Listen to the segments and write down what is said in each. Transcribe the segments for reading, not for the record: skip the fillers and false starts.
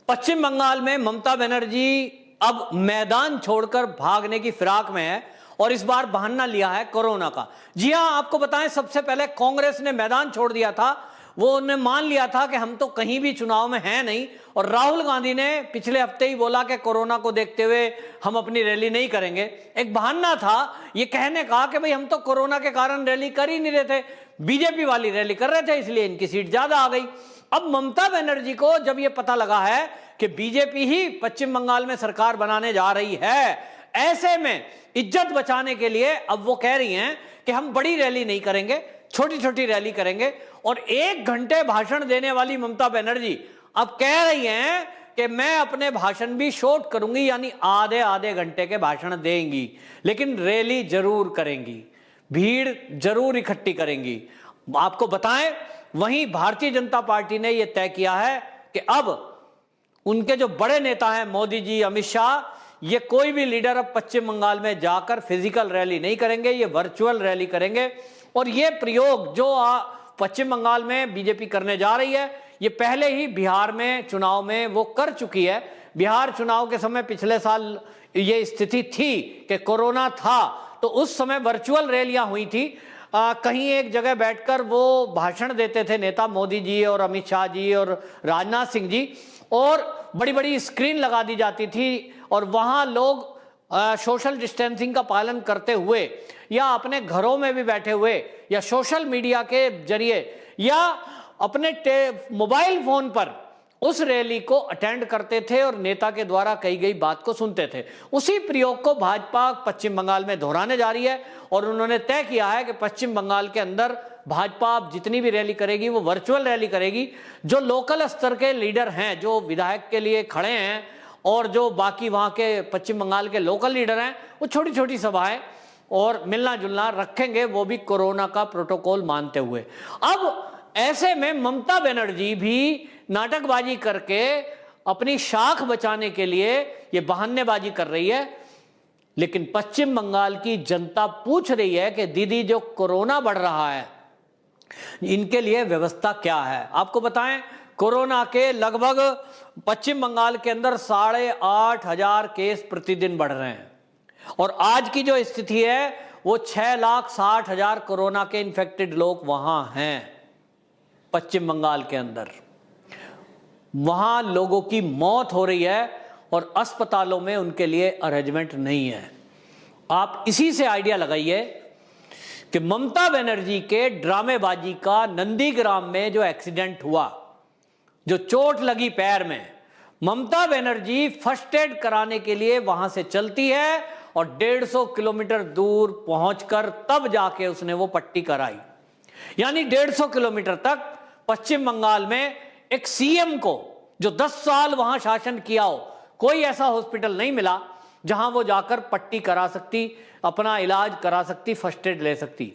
पश्चिम बंगाल में ममता बनर्जी अब मैदान छोड़कर भागने की फिराक में है और इस बार बहाना लिया है कोरोना का। जी हां, आपको बताएं, सबसे पहले कांग्रेस ने मैदान छोड़ दिया था। वो उन्हें मान लिया था कि हम तो कहीं भी चुनाव में हैं नहीं, और राहुल गांधी ने पिछले हफ्ते ही बोला कि कोरोना को देखते हुए हम अपनी रैली नहीं करेंगे। एक बहाना था ये कहने का कि भाई हम तो कोरोना के कारण रैली कर ही नहीं रहे थे, बीजेपी वाली रैली कर रहे थे, इसलिए इनकी सीट ज्यादा आ गई। अब ममता बनर्जी को जब यह पता लगा है कि बीजेपी ही पश्चिम बंगाल में सरकार बनाने जा रही है, ऐसे में इज्जत बचाने के लिए अब वो कह रही हैं कि हम बड़ी रैली नहीं करेंगे, छोटी छोटी रैली करेंगे। और 1 घंटे भाषण देने वाली ममता बनर्जी अब कह रही हैं कि मैं अपने भाषण भी शॉर्ट करूंगी, यानी आधे आधे घंटे के भाषण देंगी, लेकिन रैली जरूर करेंगी, भीड़ जरूर इकट्ठी करेंगी। आपको बताएं, वहीं भारतीय जनता पार्टी ने यह तय किया है कि अब उनके जो बड़े नेता हैं मोदी जी, अमित शाह, ये कोई भी लीडर अब पश्चिम बंगाल में जाकर फिजिकल रैली नहीं करेंगे, ये वर्चुअल रैली करेंगे। और ये प्रयोग जो पश्चिम बंगाल में बीजेपी करने जा रही है, ये पहले ही बिहार में चुनाव में वो कर चुकी है। बिहार चुनाव के समय पिछले साल ये स्थिति थी कि कोरोना था, तो उस समय वर्चुअल रैलियां हुई थी। कहीं एक जगह बैठकर वो भाषण देते थे नेता मोदी जी और अमित शाह जी और राजनाथ सिंह जी, और बड़ी बड़ी स्क्रीन लगा दी जाती थी, और वहां लोग सोशल डिस्टेंसिंग का पालन करते हुए या अपने घरों में भी बैठे हुए या सोशल मीडिया के जरिए या अपने मोबाइल फोन पर उस रैली को अटेंड करते थे और नेता के द्वारा कही गई बात को सुनते थे। उसी प्रयोग को भाजपा पश्चिम बंगाल में दोहराने जा रही है, और उन्होंने तय किया है कि पश्चिम बंगाल के अंदर भाजपा जितनी भी रैली करेगी वो वर्चुअल रैली करेगी। जो लोकल स्तर के लीडर हैं, जो विधायक के लिए खड़े हैं, और जो बाकी वहां के पश्चिम बंगाल के लोकल लीडर हैं, वो छोटी छोटी सभाएं और मिलना जुलना रखेंगे, वो भी कोरोना का प्रोटोकॉल मानते हुए। अब ऐसे में ममता बनर्जी भी नाटकबाजी करके अपनी शाख बचाने के लिए ये बहानेबाजी कर रही है। लेकिन पश्चिम बंगाल की जनता पूछ रही है कि दीदी, जो कोरोना बढ़ रहा है, इनके लिए व्यवस्था क्या है। आपको बताएं, कोरोना के लगभग पश्चिम बंगाल के अंदर 8,500 केस प्रतिदिन बढ़ रहे हैं, और आज की जो स्थिति है वो 6,60,000 कोरोना के इन्फेक्टेड लोग वहां हैं पश्चिम बंगाल के अंदर। वहां लोगों की मौत हो रही है और अस्पतालों में उनके लिए अरेंजमेंट नहीं है। आप इसी से आइडिया लगाइए कि ममता बनर्जी के ड्रामेबाजी का नंदीग्राम में जो एक्सीडेंट हुआ, जो चोट लगी पैर में, ममता बनर्जी फर्स्ट एड कराने के लिए वहां से चलती है और 150 किलोमीटर दूर पहुंचकर तब जाके उसने वो पट्टी कराई। यानी 150 किलोमीटर तक पश्चिम बंगाल में एक सीएम को, जो 10 साल वहां शासन किया हो, कोई ऐसा हॉस्पिटल नहीं मिला जहां वो जाकर पट्टी करा सकती, अपना इलाज करा सकती, फर्स्ट एड ले सकती।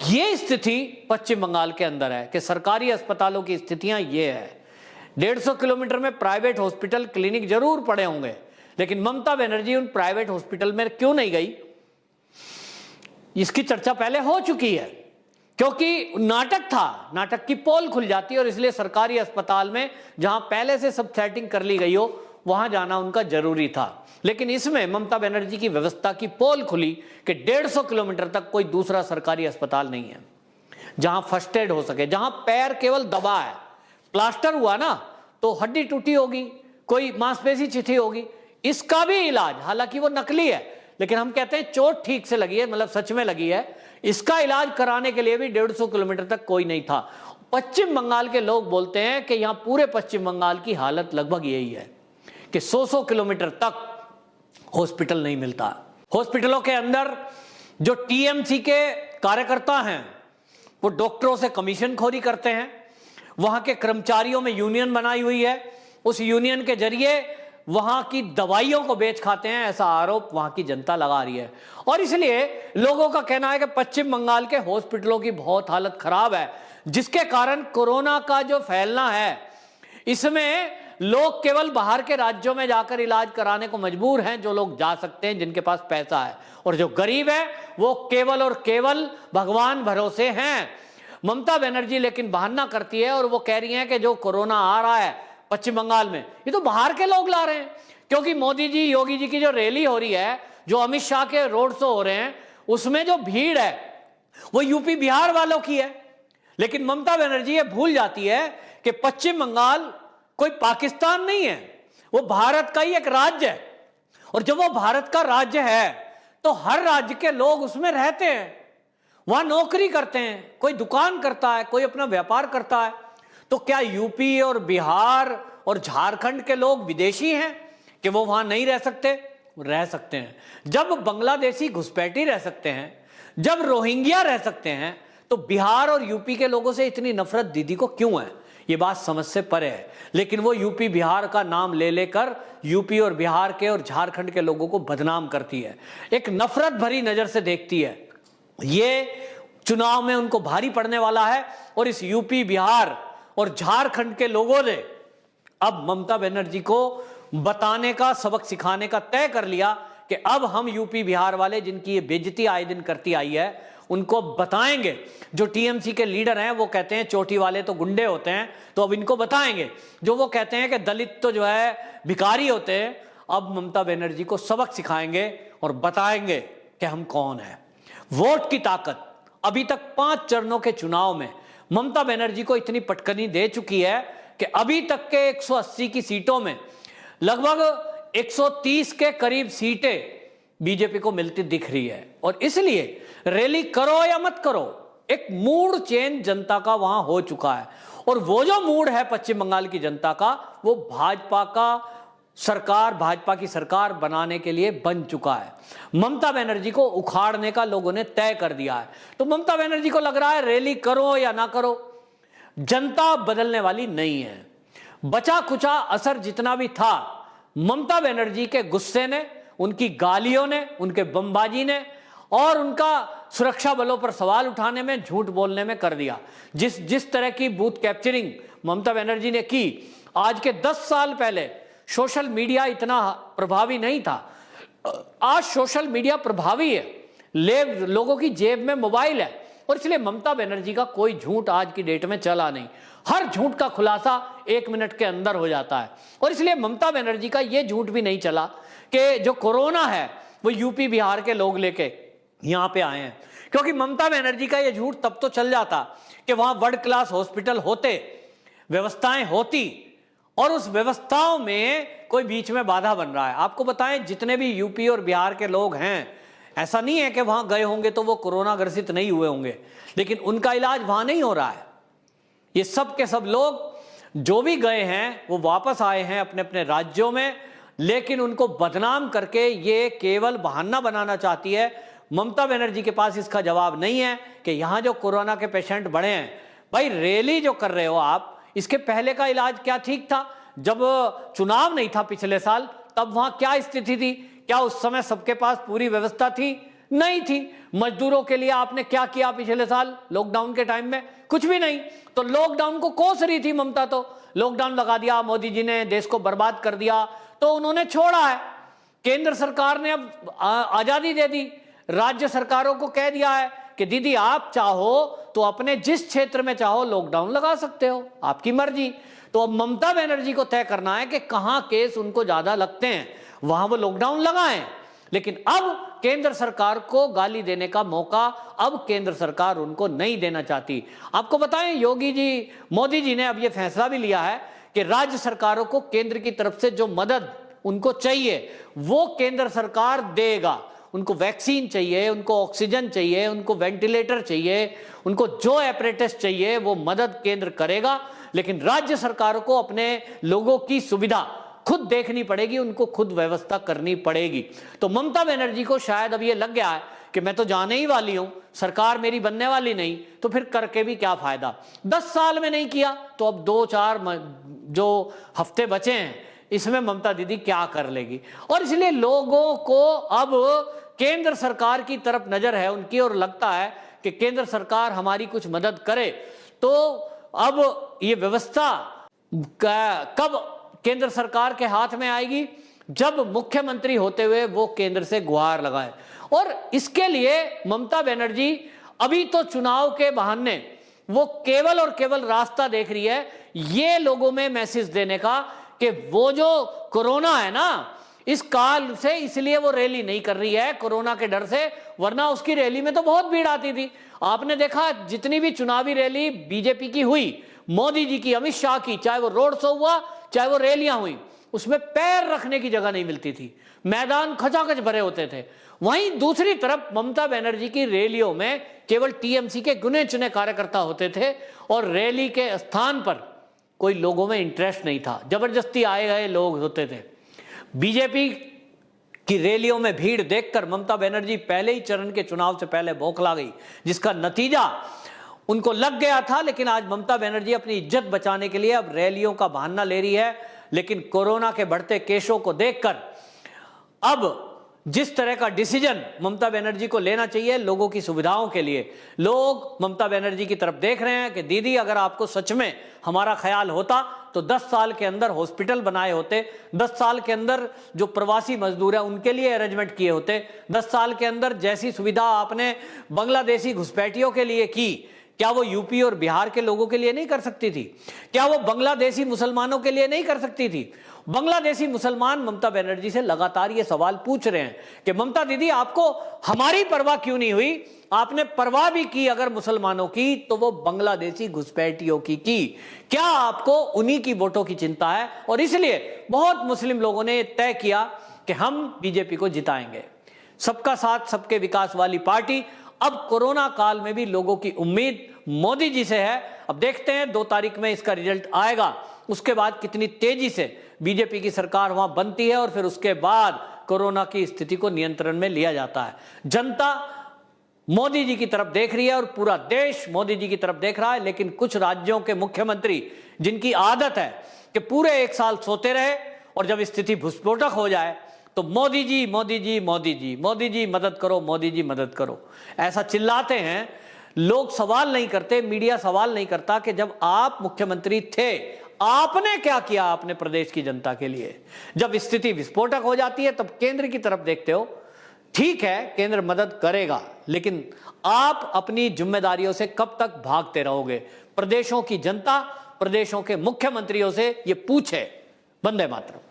ये स्थिति पश्चिम बंगाल के अंदर है कि सरकारी अस्पतालों की स्थितियां ये है। 150 किलोमीटर में प्राइवेट हॉस्पिटल, क्लिनिक जरूर पड़े होंगे, लेकिन ममता बनर्जी उन प्राइवेट हॉस्पिटल में क्यों नहीं गई, इसकी चर्चा पहले हो चुकी है। क्योंकि नाटक था, नाटक की पोल खुल जाती है, और इसलिए सरकारी अस्पताल में जहां पहले से सब सेटिंग कर ली गई हो वहां जाना उनका जरूरी था। लेकिन इसमें ममता बनर्जी की व्यवस्था की पोल खुली कि 150 किलोमीटर तक कोई दूसरा सरकारी अस्पताल नहीं है जहां फर्स्ट एड हो सके, जहां पैर केवल दबा है, प्लास्टर हुआ ना तो हड्डी टूटी होगी, कोई मांसपेशी चिथी होगी, इसका भी इलाज, हालांकि वो नकली है, लेकिन हम कहते हैं चोट ठीक से लगी है, मतलब सच में लगी है, इसका इलाज कराने के लिए भी 150 किलोमीटर तक कोई नहीं था। पश्चिम बंगाल के लोग बोलते हैं कि यहां पूरे पश्चिम बंगाल की हालत लगभग यही है कि 100 किलोमीटर तक हॉस्पिटल नहीं मिलता। हॉस्पिटलों के अंदर जो टीएमसी के कार्यकर्ता हैं वो डॉक्टरों से कमीशनखोरी करते हैं। वहां के कर्मचारियों में यूनियन बनाई हुई है, उस यूनियन के जरिए वहां की दवाइयों को बेच खाते हैं, ऐसा आरोप वहां की जनता लगा रही है। और इसलिए लोगों का कहना है कि पश्चिम बंगाल के हॉस्पिटलों की बहुत हालत खराब है, जिसके कारण कोरोना का जो फैलना है, इसमें लोग केवल बाहर के राज्यों में जाकर इलाज कराने को मजबूर हैं, जो लोग जा सकते हैं, जिनके पास पैसा है, और जो गरीब है वो केवल और केवल भगवान भरोसे हैं। ममता बनर्जी लेकिन बहाना करती है और वो कह रही हैं कि जो कोरोना आ रहा है पश्चिम बंगाल में, ये तो बाहर के लोग ला रहे हैं। क्योंकि मोदी जी, योगी जी की जो रैली हो रही है, जो अमित शाह के रोड शो हो रहे हैं, उसमें जो भीड़ है वो यूपी बिहार वालों की है। लेकिन ममता बनर्जी ये भूल जाती है कि पश्चिम बंगाल कोई पाकिस्तान नहीं है, वो भारत का ही एक राज्य है। और जब वो भारत का राज्य है तो हर राज्य के लोग उसमें रहते हैं, वहां नौकरी करते हैं, कोई दुकान करता है, कोई अपना व्यापार करता है। तो क्या यूपी और बिहार और झारखंड के लोग विदेशी हैं कि वो वहां नहीं रह सकते? रह सकते हैं। जब बांग्लादेशी घुसपैठी रह सकते हैं, जब रोहिंग्या रह सकते हैं, तो बिहार और यूपी के लोगों से इतनी नफरत दीदी को क्यों है? ये बात समझ से परे है। लेकिन वो यूपी बिहार का नाम ले लेकर यूपी और बिहार के और झारखंड के लोगों को बदनाम करती है, एक नफरत भरी नजर से देखती है। ये चुनाव में उनको भारी पड़ने वाला है। और इस यूपी बिहार और झारखंड के लोगों ने अब ममता बनर्जी को बताने का, सबक सिखाने का तय कर लिया कि अब हम यूपी बिहार वाले, जिनकी ये बेइज्जती आए दिन करती आई है, उनको बताएंगे। जो टीएमसी के लीडर हैं वो कहते हैं चोटी वाले तो गुंडे होते हैं, तो अब इनको बताएंगे। जो वो कहते हैं कि दलित तो जो है भिखारी होते हैं, अब ममता बनर्जी को सबक सिखाएंगे और बताएंगे कि हम कौन है। वोट की ताकत अभी तक 5 चरणों के चुनाव में ममता बनर्जी को इतनी पटकनी दे चुकी है कि अभी तक के 180 की सीटों में लगभग 130 के करीब सीटें बीजेपी को मिलती दिख रही है। और इसलिए रैली करो या मत करो, एक मूड चेंज जनता का वहां हो चुका है। और वो जो मूड है पश्चिम बंगाल की जनता का, वो भाजपा की सरकार बनाने के लिए बन चुका है। ममता बनर्जी को उखाड़ने का लोगों ने तय कर दिया है। तो ममता बनर्जी को लग रहा है रैली करो या ना करो, जनता बदलने वाली नहीं है। बचा कुचा असर जितना भी था, ममता बनर्जी के गुस्से ने, उनकी गालियों ने, उनके बमबाजी ने और उनका सुरक्षा बलों पर सवाल उठाने में, झूठ बोलने में कर दिया। जिस तरह की बूथ कैप्चरिंग ममता बनर्जी ने की, आज के 10 साल पहले सोशल मीडिया इतना प्रभावी नहीं था। आज सोशल मीडिया प्रभावी है, लोगों की जेब में मोबाइल है। और इसलिए ममता बनर्जी का कोई झूठ आज की डेट में चला नहीं। हर झूठ का खुलासा 1 मिनट के अंदर हो जाता है। और इसलिए ममता बनर्जी का यह झूठ भी नहीं चला कि जो कोरोना है वो यूपी बिहार के लोग लेके यहां पे आए हैं। क्योंकि ममता बनर्जी का यह झूठ तब तो चल जाता कि वहां वर्ल्ड क्लास हॉस्पिटल होते, व्यवस्थाएं होती, और उस व्यवस्थाओं में कोई बीच में बाधा बन रहा है। आपको बताएं, जितने भी यूपी और बिहार के लोग हैं, ऐसा नहीं है कि वहां गए होंगे तो वो कोरोना ग्रसित नहीं हुए होंगे, लेकिन उनका इलाज वहां नहीं हो रहा है। ये सब के सब लोग जो भी गए हैं वो वापस आए हैं अपने अपने राज्यों में, लेकिन उनको बदनाम करके ये केवल बहाना बनाना चाहती है। ममता बनर्जी के पास इसका जवाब नहीं है कि यहां जो कोरोना के पेशेंट बढ़े हैं, भाई रैली जो कर रहे हो आप, इसके पहले का इलाज क्या ठीक था? जब चुनाव नहीं था पिछले साल, तब वहां क्या स्थिति थी? क्या उस समय सबके पास पूरी व्यवस्था थी? नहीं थी। मजदूरों के लिए आपने क्या किया पिछले साल लॉकडाउन के टाइम में? कुछ भी नहीं। तो लॉकडाउन को कोस रही थी ममता, तो लॉकडाउन लगा दिया, मोदी जी ने देश को बर्बाद कर दिया, तो उन्होंने छोड़ा है। केंद्र सरकार ने अब आजादी दे दी, राज्य सरकारों को कह दिया है कि दीदी आप चाहो तो अपने जिस क्षेत्र में चाहो लॉकडाउन लगा सकते हो, आपकी मर्जी। तो अब ममता बनर्जी को तय करना है कि कहां केस उनको ज्यादा लगते हैं, वहां वो लॉकडाउन लगाएं। लेकिन अब केंद्र सरकार को गाली देने का मौका अब केंद्र सरकार उनको नहीं देना चाहती। आपको बताएं, योगी जी, मोदी जी ने अब यह फैसला भी लिया है कि राज्य सरकारों को केंद्र की तरफ से जो मदद उनको चाहिए वो केंद्र सरकार देगा। उनको वैक्सीन चाहिए, उनको ऑक्सीजन चाहिए, उनको वेंटिलेटर चाहिए, उनको जो एपरेटस चाहिए वो मदद केंद्र करेगा। लेकिन राज्य सरकारों को अपने लोगों की सुविधा खुद देखनी पड़ेगी, उनको खुद व्यवस्था करनी पड़ेगी। तो ममता बनर्जी को शायद अब ये लग गया है कि मैं तो जाने ही वाली हूं, सरकार मेरी बनने वाली नहीं, तो फिर करके भी क्या फायदा? 10 साल में नहीं किया तो अब 2-4 जो हफ्ते बचे हैं इसमें ममता दीदी क्या कर लेगी? और इसलिए लोगों को अब केंद्र सरकार की तरफ नजर है उनकी, और लगता है कि केंद्र सरकार हमारी कुछ मदद करे। तो अब ये व्यवस्था कब केंद्र सरकार के हाथ में आएगी? जब मुख्यमंत्री होते हुए वो केंद्र से गुहार लगाए। और इसके लिए ममता बनर्जी अभी तो चुनाव के बहाने वो केवल और केवल रास्ता देख रही है ये लोगों में मैसेज देने का कि वो जो कोरोना है ना, इस काल से इसलिए वो रैली नहीं कर रही है कोरोना के डर से, वरना उसकी रैली में तो बहुत भीड़ आती थी। आपने देखा जितनी भी चुनावी रैली बीजेपी की हुई, मोदी जी की, अमित शाह की, चाहे वो रोड शो हुआ चाहे वो रैलियां हुई, उसमें पैर रखने की जगह नहीं मिलती थी, मैदान खचाखच भरे होते थे। वहीं दूसरी तरफ ममता बनर्जी की रैलियों में केवल टीएमसी के गिने चुने कार्यकर्ता होते थे और रैली के स्थान पर कोई लोगों में इंटरेस्ट नहीं था, जबरदस्ती आए गए लोग होते थे। बीजेपी की रैलियों में भीड़ देखकर ममता बनर्जी पहले ही चरण के चुनाव से पहले बौखला गई, जिसका नतीजा उनको लग गया था। लेकिन आज ममता बनर्जी अपनी इज्जत बचाने के लिए अब रैलियों का बहाना ले रही है, लेकिन कोरोना के बढ़ते केसों को देखकर अब जिस तरह का डिसीजन ममता बनर्जी को लेना चाहिए लोगों की सुविधाओं के लिए, लोग ममता बनर्जी की तरफ देख रहे हैं कि दीदी अगर आपको सच में हमारा ख्याल होता तो 10 साल के अंदर हॉस्पिटल बनाए होते, 10 साल के अंदर जो प्रवासी मजदूर हैं उनके लिए अरेंजमेंट किए होते, 10 साल के अंदर जैसी सुविधा आपने बांग्लादेशी घुसपैठियों के लिए की, क्या वो यूपी और बिहार के लोगों के लिए नहीं कर सकती थी? क्या वो बांग्लादेशी मुसलमानों के लिए नहीं कर सकती थी? बांग्लादेशी मुसलमान ममता बनर्जी से लगातार ये सवाल पूछ रहे हैं कि ममता दीदी आपको हमारी परवाह क्यों नहीं हुई? आपने परवाह भी की अगर मुसलमानों की तो वो बांग्लादेशी घुसपैठियों की। क्या आपको उन्हीं की वोटों की चिंता है? और इसलिए बहुत मुस्लिम लोगों ने तय किया कि हम बीजेपी को जिताएंगे। सबका साथ सबके विकास वाली पार्टी अब कोरोना काल में भी लोगों की उम्मीद मोदी जी से है। अब देखते हैं 2 तारीख में इसका रिजल्ट आएगा, उसके बाद कितनी तेजी से बीजेपी की सरकार वहां बनती है और फिर उसके बाद कोरोना की स्थिति को नियंत्रण में लिया जाता है। जनता मोदी जी की तरफ देख रही है और पूरा देश मोदी जी की तरफ देख रहा है। लेकिन कुछ राज्यों के मुख्यमंत्री जिनकी आदत है कि पूरे 1 साल सोते रहे और जब स्थिति विस्फोटक हो जाए तो मोदी जी मोदी जी मोदी जी मोदी जी मदद करो, मोदी जी मदद करो, ऐसा चिल्लाते हैं। लोग सवाल नहीं करते, मीडिया सवाल नहीं करता कि जब आप मुख्यमंत्री थे आपने क्या किया अपने प्रदेश की जनता के लिए। जब स्थिति विस्फोटक हो जाती है तब केंद्र की तरफ देखते हो। ठीक है, केंद्र मदद करेगा, लेकिन आप अपनी जिम्मेदारियों से कब तक भागते रहोगे? प्रदेशों की जनता प्रदेशों के मुख्यमंत्रियों से ये पूछे। वंदे मातरम।